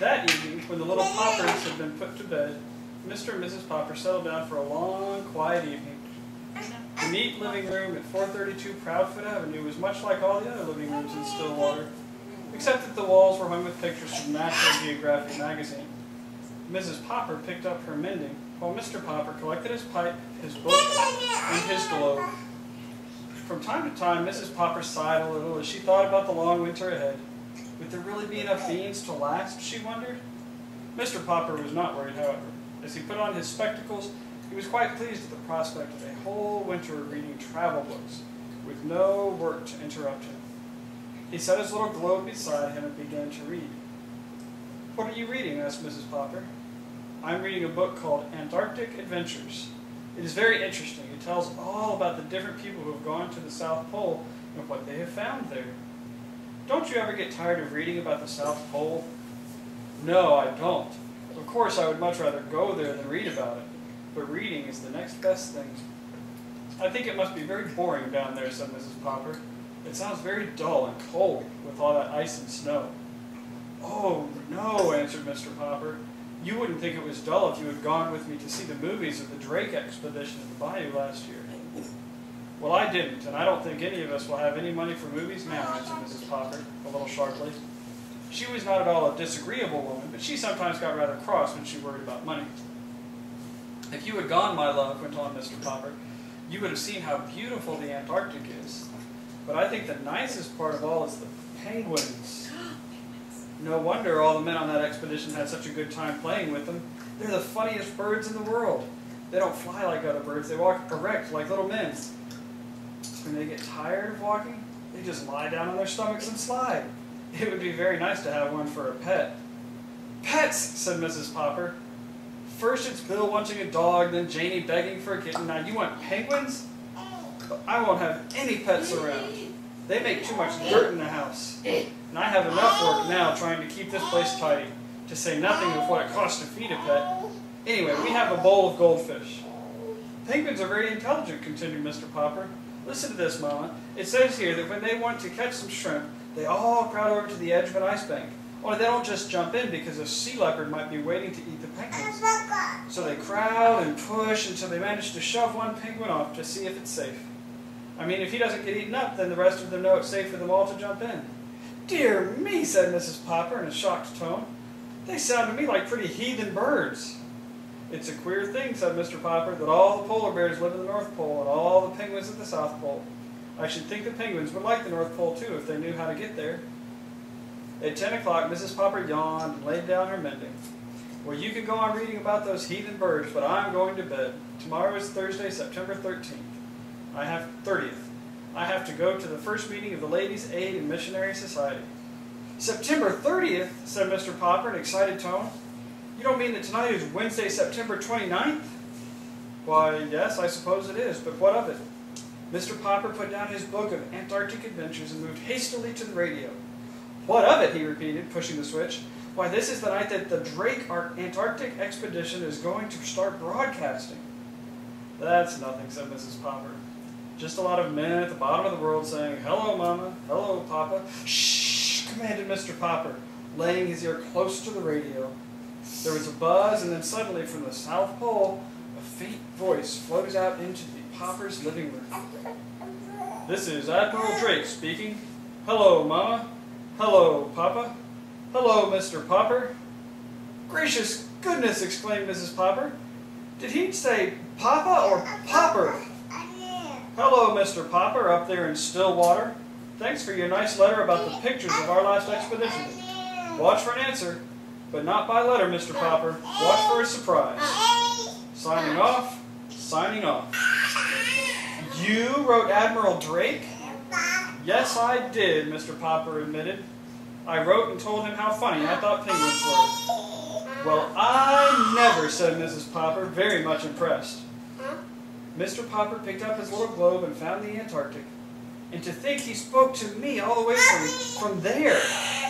That evening, when the little Poppers had been put to bed, Mr. and Mrs. Popper settled down for a long, quiet evening. The neat living room at 432 Proudfoot Avenue was much like all the other living rooms in Stillwater, except that the walls were hung with pictures from National Geographic magazine. Mrs. Popper picked up her mending, while Mr. Popper collected his pipe, his book, and his globe. From time to time, Mrs. Popper sighed a little as she thought about the long winter ahead. Would there really be enough beans to last, she wondered? Mr. Popper was not worried, however. As he put on his spectacles, he was quite pleased at the prospect of a whole winter of reading travel books, with no work to interrupt him. He set his little globe beside him and began to read. "What are you reading?" asked Mrs. Popper. "I'm reading a book called Antarctic Adventures. It is very interesting. It tells all about the different people who have gone to the South Pole and what they have found there." "Don't you ever get tired of reading about the South Pole?" "No, I don't. Of course, I would much rather go there than read about it, but reading is the next best thing." "I think it must be very boring down there," said Mrs. Popper. "It sounds very dull and cold with all that ice and snow." "Oh, no," answered Mr. Popper. "You wouldn't think it was dull if you had gone with me to see the movies of the Drake expedition at the bayou last year." "Well, I didn't, and I don't think any of us will have any money for movies now," answered Mrs. Popper, a little sharply. She was not at all a disagreeable woman, but she sometimes got rather cross when she worried about money. "If you had gone, my love," went on Mr. Popper, "you would have seen how beautiful the Antarctic is. But I think the nicest part of all is the penguins. No wonder all the men on that expedition had such a good time playing with them. They're the funniest birds in the world. They don't fly like other birds. They walk erect like little men. When they get tired of walking, they just lie down on their stomachs and slide. It would be very nice to have one for a pet." "Pets," said Mrs. Popper. "First it's Bill wanting a dog, then Janie begging for a kitten. Now you want penguins? But I won't have any pets around. They make too much dirt in the house. And I have enough work now trying to keep this place tidy, to say nothing of what it costs to feed a pet. Anyway, we have a bowl of goldfish." "Penguins are very intelligent," continued Mr. Popper. "Listen to this, Mama. It says here that when they want to catch some shrimp, they all crowd over to the edge of an ice bank. Only they don't just jump in because a sea leopard might be waiting to eat the penguins. So they crowd and push until they manage to shove one penguin off to see if it's safe. I mean, if he doesn't get eaten up, then the rest of them know it's safe for them all to jump in." "Dear me," said Mrs. Popper in a shocked tone. "They sound to me like pretty heathen birds." "It's a queer thing," said Mr. Popper, "that all the polar bears live in the North Pole and all the penguins at the South Pole. I should think the penguins would like the North Pole too if they knew how to get there." At 10 o'clock, Mrs. Popper yawned and laid down her mending. "Well, you can go on reading about those heathen birds, but I'm going to bed. Tomorrow is Thursday, September 30th. I have to go to the first meeting of the Ladies' Aid and Missionary Society." "September 30th?" said Mr. Popper in an excited tone. "You don't mean that tonight is Wednesday, September 29th? "Why, yes, I suppose it is, but what of it?" Mr. Popper put down his book of Antarctic Adventures and moved hastily to the radio. "What of it?" he repeated, pushing the switch. "Why, this is the night that the Drake Antarctic expedition is going to start broadcasting." "That's nothing," said Mrs. Popper. "Just a lot of men at the bottom of the world saying, 'Hello, Mama. Hello, Papa.'" "Shh!" commanded Mr. Popper, laying his ear close to the radio. There was a buzz, and then suddenly from the South Pole, a faint voice floated out into the Popper's living room. "This is Admiral Drake speaking. Hello, Mama. Hello, Papa. Hello, Mr. Popper." "Gracious goodness!" exclaimed Mrs. Popper. "Did he say Papa or Popper?" "Hello, Mr. Popper, up there in Stillwater. Thanks for your nice letter about the pictures of our last expedition. Watch for an answer, but not by letter, Mr. Popper. Watch for a surprise. Signing off, signing off." "You wrote Admiral Drake?" "Yes, I did," Mr. Popper admitted. "I wrote and told him how funny I thought penguins were." "Well, I never," said Mrs. Popper, very much impressed. Mr. Popper picked up his little globe and found the Antarctic. "And to think he spoke to me all the way from there.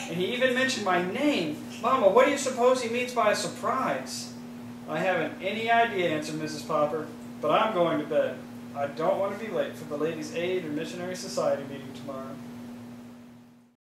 And he even mentioned my name. Mama, what do you suppose he means by a surprise?" "I haven't any idea," answered Mrs. Popper, "but I'm going to bed. I don't want to be late for the Ladies' Aid and Missionary Society meeting tomorrow."